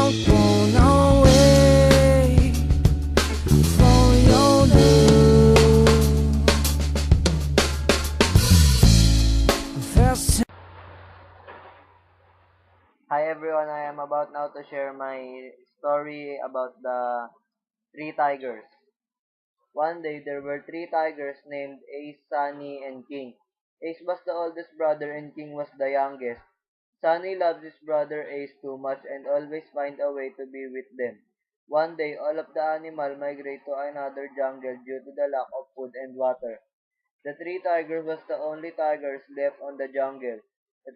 won't always follow you. First Hi everyone, I am about now to share my story about the three tigers. One day there were three tigers named Ace, Sunny, and King. Ace was the oldest brother and King was the youngest. Sunny loved his brother Ace too much and always find a way to be with them. One day all of the animals migrate to another jungle due to the lack of food and water. The three tigers was the only tigers left on the jungle. The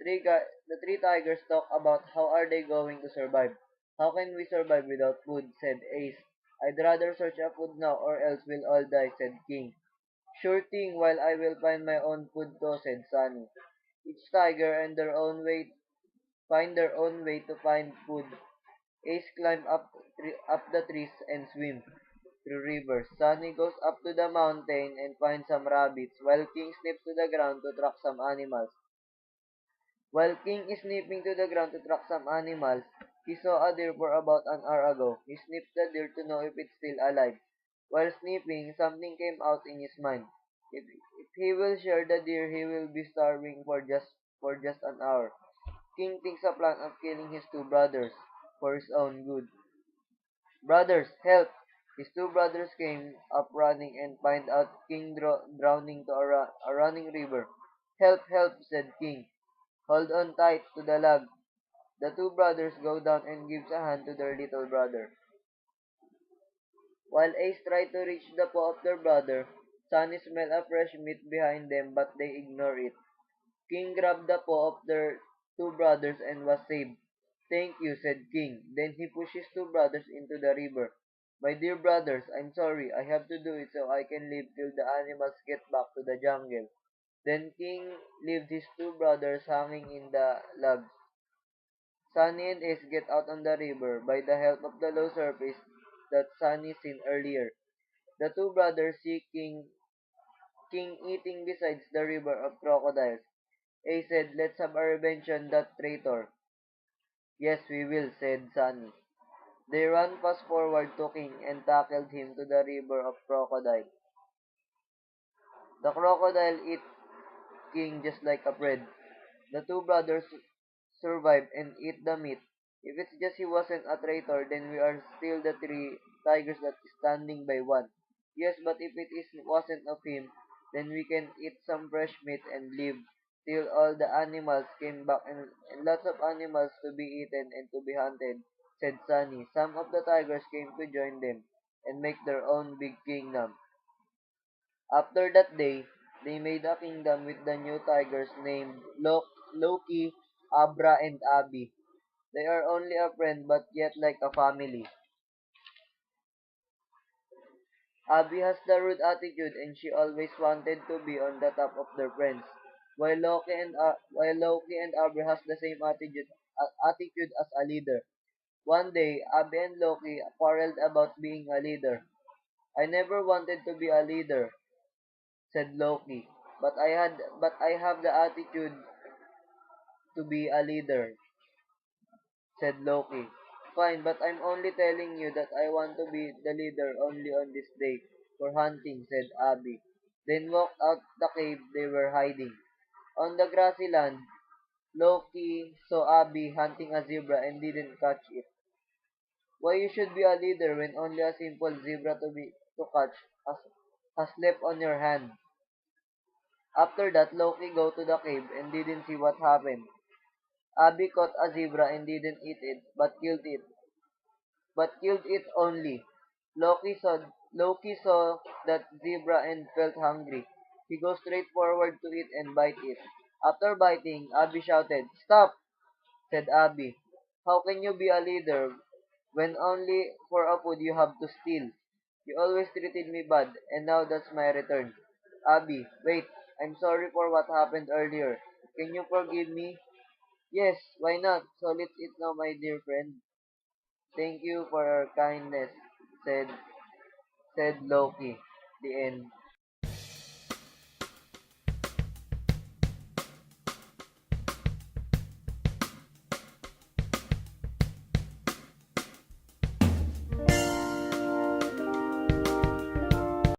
three tigers talk about how are they going to survive. How can we survive without food? Said Ace. I'd rather search for food now or else we'll all die, said King. Sure thing, while I will find my own food too, said Sunny. Each tiger and their own way find their own way to find food. Ace climb up the trees and swim through rivers. Sunny goes up to the mountain and finds some rabbits, while King snips to the ground to track some animals. While King is snipping to the ground to track some animals, he saw a deer for about an hour ago. He snipped the deer to know if it's still alive. While snipping, something came out in his mind. If he will share the deer, he will be starving for just an hour. King thinks a plan of killing his two brothers for his own good. Brothers, help! His two brothers came up running and find out King drowning to a running river. Help, help, said King. Hold on tight to the log. The two brothers go down and gives a hand to their little brother. While Ace tried to reach the paw of their brother, Sunny smelled a fresh meat behind them but they ignore it. King grabbed the paw of their two brothers and was saved. Thank you, said King. Then he pushed his two brothers into the river. My dear brothers, I'm sorry. I have to do it so I can live till the animals get back to the jungle. Then King left his two brothers hanging in the logs. Sunny and Ace get out on the river by the help of the low surface that Sunny seen earlier. The two brothers see King eating beside the river of crocodiles. Ace said, let's have a revenge on that traitor. Yes, we will, said Sunny. They ran fast forward to King and tackled him to the river of crocodile. The crocodile ate King just like a bread. The two brothers survived and ate the meat. If it's just he wasn't a traitor, then we are still the three tigers that is standing by one. Yes, but if it is wasn't of him, then we can eat some fresh meat and live till all the animals came back and lots of animals to be eaten and to be hunted, said Sunny. Some of the tigers came to join them and make their own big kingdom. After that day, they made a kingdom with the new tigers named Loki, Abra, and Abi. They are only a friend but yet like a family. Abi has the rude attitude and she always wanted to be on the top of their friends. While Loki and Abra has the same attitude as a leader. One day, Abi and Loki quarreled about being a leader. I never wanted to be a leader, said Loki. But I have the attitude to be a leader, said Loki. Fine, but I'm only telling you that I want to be the leader only on this day for hunting, said Abby. Then walked out the cave they were hiding. On the grassy land, Loki saw Abby hunting a zebra and didn't catch it. Why you should be a leader when only a simple zebra to catch has left on your hand? After that, Loki go to the cave and didn't see what happened. Abby caught a zebra and didn't eat it, but killed it only. Loki saw that zebra and felt hungry. He goes straight forward to it and bite it. After biting, Abby shouted, "Stop!" said Abby. "How can you be a leader when only for a food you have to steal? You always treated me bad, and now that's my return." Abby, wait, I'm sorry for what happened earlier. Can you forgive me? Yes, why not? So let's eat now, my dear friend. Thank you for your kindness, said Loki. The end.